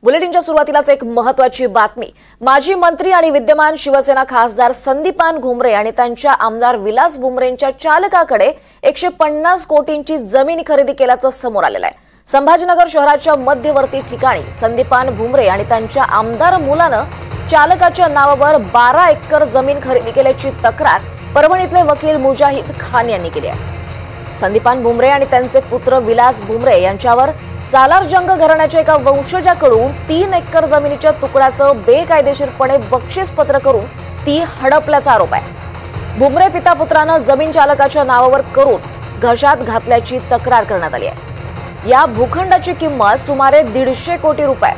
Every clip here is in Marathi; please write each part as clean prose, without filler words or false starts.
बुलेटिनच्या सुरुवातीलाच एक महत्त्वाची बातमी। माजी मंत्री आणि विद्यमान शिवसेना खासदार संदीपान भुमरे आणि त्यांच्या आमदार विलास भुमरेंच्या चालकाकडे 150 कोटींची जमीन खरेदी केल्याचं समोर आलेलं आहे। संभाजीनगर शहराच्या मध्यवर्ती ठिकाणी संदीपान भुमरे आणि त्यांच्या आमदार मुलानं चालकाच्या नावावर 12 एकर जमीन खरेदी केल्याची तक्रार परभणीतले वकील मुजाहिद खान यांनी केली आहे। संदीपान भुमरे आणि त्यांचे पुत्र विलास भुमरे यांच्यावर सालारजंग घराण्याच्या एका वंशजाकडून 3 एकर जमिनीच्या तुकड्याचं बेकायदेशीरपणे बक्षीसपत्र करून ती हडपल्याचा आरोप आहे। भुमरे पिता पुत्रानं जमीन चालकाच्या नावावर करून घशात घातल्याची तक्रार करण्यात आली आहे। या भूखंडाची किंमत सुमारे 150 कोटी रुपये।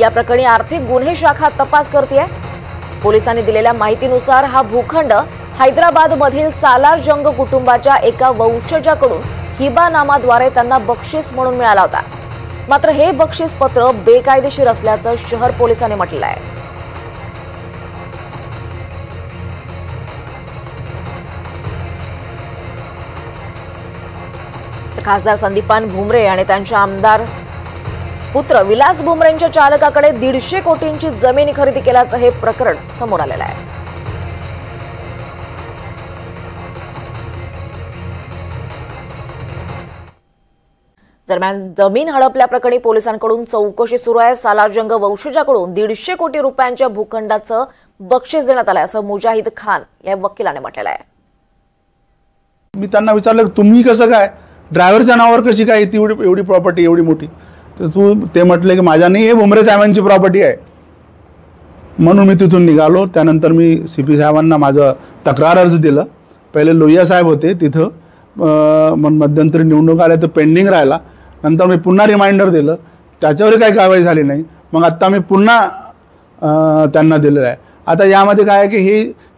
या प्रकरणी आर्थिक गुन्हे शाखा तपास करते आहे। पोलिसांनी दिलेल्या माहितीनुसार हा भूखंड हैदराबादमधील सालारजंग कुटुंबाच्या एका वंशजाकडून हिबानामाद्वारे त्यांना बक्षीस म्हणून मिळाला होता। मात्र हे बक्षीस पत्र बेकायदेशीर असल्याचं शहर पोलिसांनी म्हटलं आहे। खासदार संदीपान भुमरे आणि त्यांच्या आमदार पुत्र विलास भुमरेंच्या चालकाकडे 150 कोटींची जमीन खरेदी केल्याचं हे प्रकरण समोर आलेलं आहे। दरम्यान जमीन हडपल्याप्रकरणी पोलिसांकडून चौकशी सुरू आहे। सालारजंग वंशजाकडून 150 कोटी रुपयांच्या भूखंडाचं बक्षीस देण्यात आलं असं मुजाहिद खान या वकिलाने म्हटलेलं आहे। मी त्यांना विचारलं तुम्ही कसं काय ड्रायव्हरच्या नावावर कशी काय एवढी प्रॉपर्टी एवढी मोठी, तर ते म्हटले की माझ्या नाही, हे भुमरे साहेबांची प्रॉपर्टी आहे। म्हणून मी तिथून निघालो। त्यानंतर मी सीपी साहेबांना माझं तक्रार अर्ज दिलं। पहिले लोहिया साहेब होते तिथं, मध्यंतरी निवडणूक आल्या तर पेंडिंग राहिला। नंतर मी पुन्हा रिमाइंडर दिलं, त्याच्यावर काही कारवाई झाली नाही। मग आता मी पुन्हा त्यांना दिलेलं आहे। आता यामध्ये काय आहे की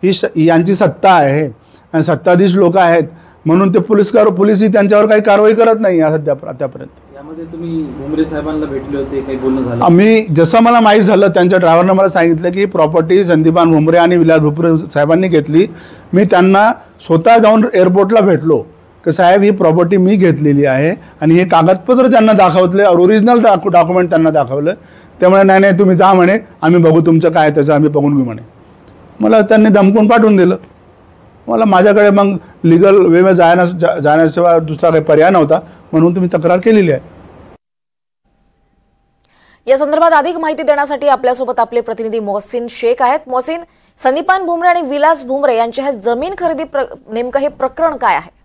ही यांची सत्ता आहे आणि सत्ताधीश लोक आहेत, म्हणून ते पोलिसही त्यांच्यावर काही कारवाई करत नाही आतापर्यंत। यामध्ये तुम्ही भुमरे साहेबांना भेटले होते, काही बोलणं झालं? आम्ही जसं मला माहीत झालं त्यांच्या ड्रायव्हरनं मला सांगितलं की प्रॉपर्टी संदीपान भुमरे आणि विलास भुमरे साहेबांनी घेतली। मी त्यांना स्वतः जाऊन एअरपोर्टला भेटलो की साहेब ही प्रॉपर्टी मी घेतलेली आहे आणि हे कागदपत्र त्यांना दाखवले, ओरिजिनल डॉक्युमेंट त्यांना दाखवलं। त्यामुळे नाही तुम्ही जा म्हणे, आम्ही बघू तुमचं काय त्याचं आम्ही बघून घेऊ म्हणे। मला त्यांनी धमकून पाठवून दिलं। मला माझ्याकडे मग लिगल वे जाण्याशिवाय दुसरा काही पर्याय नव्हता, म्हणून तुम्ही तक्रार केलेली आहे। या संदर्भात अधिक माहिती देण्यासाठी आपल्यासोबत आपले प्रतिनिधी मोहसिन शेख आहेत। मोहसिन, संदीपान भुमरे आणि विलास भुमरे यांच्या हे जमीन खरेदी नेमकं हे प्रकरण काय आहे?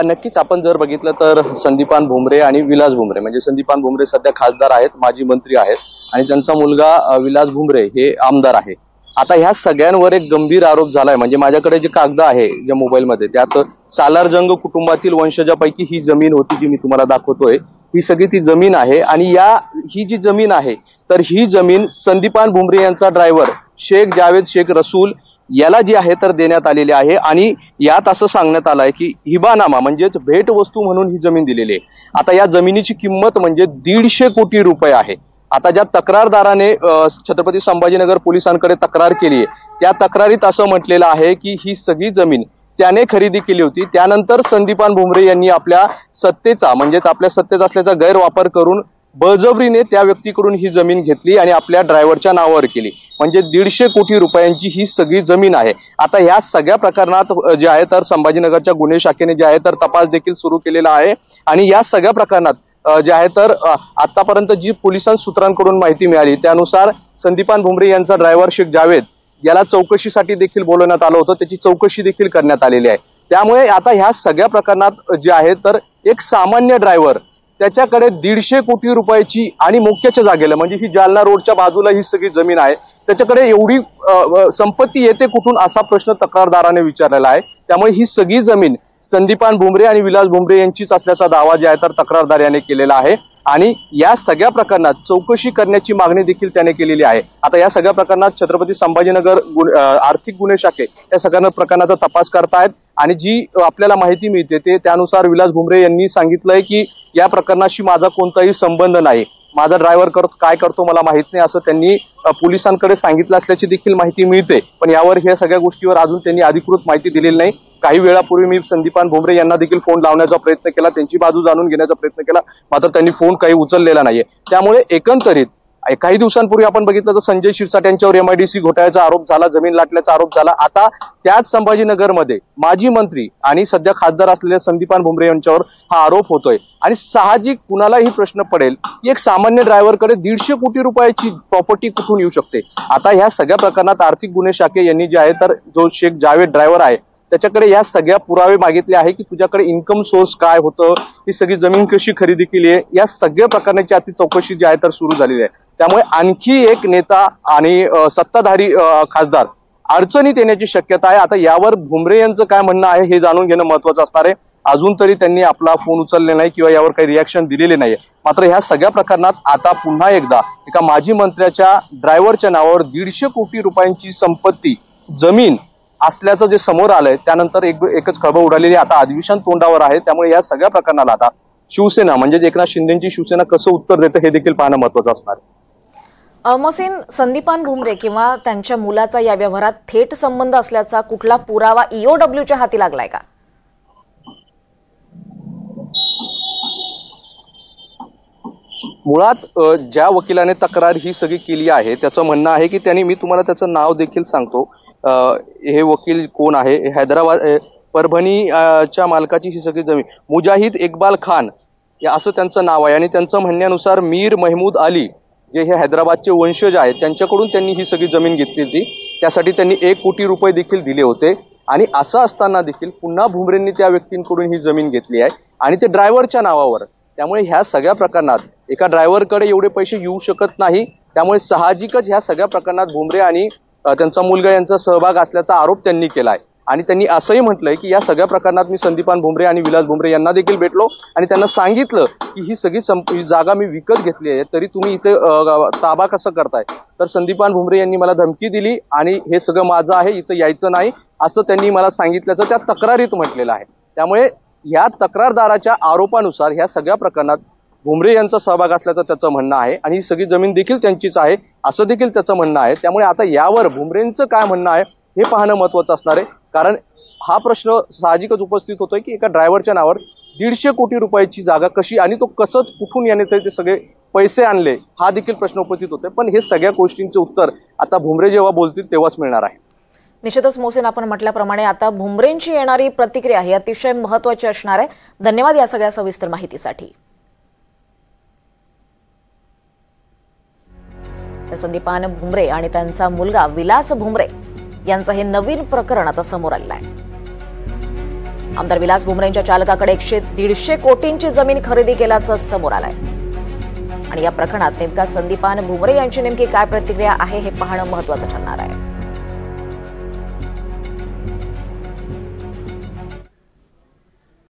नक्कीच आपण जर बघितलं तर संदीपान भुमरे आणि विलास भुमरे, म्हणजे संदीपान भुमरे सध्या खासदार आहेत, माजी मंत्री आहेत, आणि त्यांचा मुलगा विलास भुमरे हे आमदार आहे। आता ह्या सगळ्यांवर एक गंभीर आरोप झालाय। म्हणजे माझ्याकडे जे कागद आहे ज्या मोबाईलमध्ये, त्यात सालारजंग कुटुंबातील वंशजापैकी ही जमीन होती जी मी तुम्हाला दाखवतोय, ही सगळी ती जमीन आहे। आणि ही जी जमीन आहे तर ही जमीन संदीपान भुमरे यांचा ड्रायव्हर शेख जावेद शेख रसूल याला जी आहे तर देण्यात आलेली आहे। आणि यात असं सांगण्यात आलंय की हिबानामा म्हणजेच भेट वस्तू म्हणून ही जमीन दिलेली आहे। आता या जमिनीची किंमत म्हणजे 150 कोटी रुपये आहे। आता ज्या तक्रारदाराने छत्रपती संभाजीनगर पोलिसांकडे तक्रार केली आहे, त्या तक्रारीत असं म्हटलेलं आहे की ही सगळी जमीन त्याने खरेदी केली होती। त्यानंतर संदीपान भुमरे यांनी आपल्या सत्तेचा म्हणजेच आपल्या सत्तेत असल्याचा गैरवापर करून बळजबरीने त्या व्यक्तीकडून ही जमीन घेतली आणि आपल्या ड्रायव्हरच्या नावावर केली। म्हणजे 150 कोटी रुपयांची ही सगळी जमीन आहे। आता ह्या सगळ्या प्रकरणात जे आहे तर संभाजीनगरच्या गुन्हे शाखेने जे आहे तर तपास देखील सुरू केलेला आहे। आणि या सगळ्या प्रकरणात जे आहे तर आतापर्यंत जी सूत्रांकडून माहिती मिळाली त्यानुसार संदीपान भुमरे यांचा ड्रायव्हर शेख जावेद याला चौकशीसाठी देखील बोलवण्यात आलं होतं, त्याची चौकशी देखील करण्यात आलेली आहे। त्यामुळे आता ह्या सगळ्या प्रकरणात जे आहे तर एक सामान्य ड्रायव्हर त्याच्याकडे 150 कोटी रुपयाची आणि मुख्यच्या जागेला म्हणजे ही जालना रोडच्या बाजूला ही सगळी जमीन आहे, त्याच्याकडे एवढी संपत्ती येते कुठून असा प्रश्न तक्रारदाराने विचारलेला आहे। त्यामुळे ही सगळी जमीन संदीपान भुमरे आणि विलास भुमरे यांचीच असल्याचा दावा जे आहे तर तक्रारदार याने केलेला आहे। आणि या सगळ्या प्रकरणात चौकशी करण्याची मागणी देखील त्याने केलेली आहे। आता या सगळ्या प्रकरणात छत्रपती संभाजीनगर आर्थिक गुन्हे शाखे या सगळ्या प्रकरणाचा तपास करतायत। आणि जी आपल्याला माहिती मिळते ते त्यानुसार विलास भुमरे यांनी सांगितलंय की या प्रकरणाशी माझा कोणताही संबंध नाही, माझा ड्रायव्हर काय करतो मला माहित नाही, असं त्यांनी पोलिसांकडे सांगितलं असल्याची देखील माहिती मिळते। पण यावर ह्या सगळ्या गोष्टीवर अजून त्यांनी अधिकृत माहिती दिलेली नाही। काही वेळापूर्वी मी संदीपान भुमरे यांना देखील फोन लावण्याचा प्रयत्न केला, त्यांची बाजू जाणून घेण्याचा प्रयत्न केला, मात्र त्यांनी फोन काही उचललेला नाहीये. त्यामुळे एकंदरीत काही दिवसांपूर्वी आपण बघितलं तर संजय शिरसाट यांच्यावर MIDC घोटाळ्याचा आरोप झाला, जमीन लाटल्याचा आरोप झाला. आता त्याच संभाजीनगरमध्ये माजी मंत्री आणि सध्या खासदार असलेल्या संदीपान भुमरे यांच्यावर हा आरोप होतोय. आणि साहजिक कुणालाही प्रश्न पडेल की एक सामान्य ड्रायव्हरकडे 150 कोटी रुपयाची प्रॉपर्टी कुठून येऊ शकते. आता ह्या सगळ्या प्रकरणात आर्थिक गुन्हे शाखे यांनी जे आहे तर जो शेख जावेद ड्रायव्हर आहे त्याच्याकडे या सगळ्या पुरावे मागितले आहे की तुझ्याकडे इन्कम सोर्स काय होतं, ही सगळी जमीन कशी खरेदी केली आहे, या सगळ्या प्रकरणाची आता चौकशी जी आहे तर सुरू झालेली आहे. त्यामुळे आणखी एक नेता आणि सत्ताधारी खासदार अडचणीत येण्याची शक्यता आहे. आता यावर भुमरे यांचं काय म्हणणं आहे हे जाणून घेणं महत्वाचं असणार आहे. अजून तरी त्यांनी आपला फोन उचलले नाही किंवा यावर काही रिॲक्शन दिलेले नाही. मात्र ह्या सगळ्या प्रकरणात आता पुन्हा एकदा एका माजी मंत्र्याच्या ड्रायव्हरच्या नावावर 150 कोटी रुपयांची संपत्ती जमीन असल्याचं जे समोर आलंय त्यानंतर एकच खळबळ उडालेली आता अधिवेशन तोंडावर आहे. त्यामुळे या सगळ्या प्रकरणाला आता शिवसेना म्हणजे एकनाथ शिंदेची शिवसेना कसं उत्तर देतं हे देखील पाहणं महत्वाचं असणार आहे. मोहसिन, संदीपान भुमरे किंवा त्यांच्या मुलाचा या व्यवहारात थेट संबंध असल्याचा कुठला पुरावा EOWच्या हाती लागलाय का? मुळात ज्या वकिलाने तक्रार ही सगळी केली आहे त्याचं म्हणणं आहे की त्यांनी, मी तुम्हाला त्याचं नाव देखील सांगतो, हे वकील कोण आहे, हैदराबाद परभणीच्या मालकाची ही सगळी जमीन, मुजाहिद इक्बाल खान असं त्यांचं नाव आहे. आणि त्यांचं म्हणण्यानुसार मीर महमूद अली जे हे हैदराबादचे वंशज आहेत त्यांच्याकडून त्यांनी ही सगळी जमीन घेतली होती. त्यासाठी त्यांनी 1 कोटी रुपये देखील दिले होते. आणि असं असताना देखील पुन्हा भुमरेंनी त्या व्यक्तींकडून ही जमीन घेतली आहे आणि ते ड्रायव्हरच्या नावावर. त्यामुळे ह्या सगळ्या प्रकरणात एका ड्रायव्हरकडे एवढे पैसे येऊ शकत नाही. त्यामुळे साहजिकच ह्या सगळ्या प्रकरणात भुमरे आणि त्यांचा मुलगा यांचा सहभाग असल्याचा आरोप त्यांनी केलाय. आणि त्यांनी असंही म्हटलंय की या सगळ्या प्रकरणात मी संदीपान भुमरे आणि विलास भुमरे यांना देखील भेटलो आणि त्यांना सांगितलं की ही सगळी जागा मी विकत घेतली आहे, तरी तुम्ही इथे ताबा कसं करताय. तर संदीपान भुमरे यांनी मला धमकी दिली आणि हे सगळं माझं आहे, इथं यायचं नाही असं त्यांनी मला सांगितल्याचं त्या तक्रारीत म्हटलेलं आहे. त्यामुळे या तक्रारदाराच्या आरोपानुसार ह्या सगळ्या प्रकरणात भुमरे यांचा सहभाग असल्याचं त्याचं म्हणणं आहे आणि ही सगळी जमीन देखील त्यांचीच आहे असं देखील त्याचं म्हणणं आहे. त्यामुळे आता यावर भुमरेंचं काय म्हणणं आहे हे पाहणं महत्वाचं असणार आहे. कारण हा प्रश्न साहजिकच उपस्थित होतोय की एका ड्रायव्हरच्या नावावर 150 कोटी रुपयाची जागा कशी आणि तो कसं कुठून याने ते सगळे पैसे आणले हा देखील प्रश्न उपस्थित होतोय. पण हे सगळ्या गोष्टींचं उत्तर आता भुमरे जेव्हा बोलतील तेव्हाच मिळणार आहे. निश्चितच मोहसिन, आपण म्हटल्याप्रमाणे आता भुमरेंची येणारी प्रतिक्रिया ही अतिशय महत्वाची असणार आहे. धन्यवाद या सगळ्या सविस्तर माहितीसाठी. संदीपान भुमरे आणि त्यांचा मुलगा विलास भुमरे यांचं हे नवीन प्रकरण आता समोर आलेलं आहे. आमदार विलास भुमरेंच्या चालकाकडे 150 कोटींची जमीन खरेदी केल्याचं समोर आलंय. आणि या प्रकरणात नेमका संदीपान भुमरे यांची नेमकी काय प्रतिक्रिया आहे हे पाहणं महत्वाचं ठरणार आहे.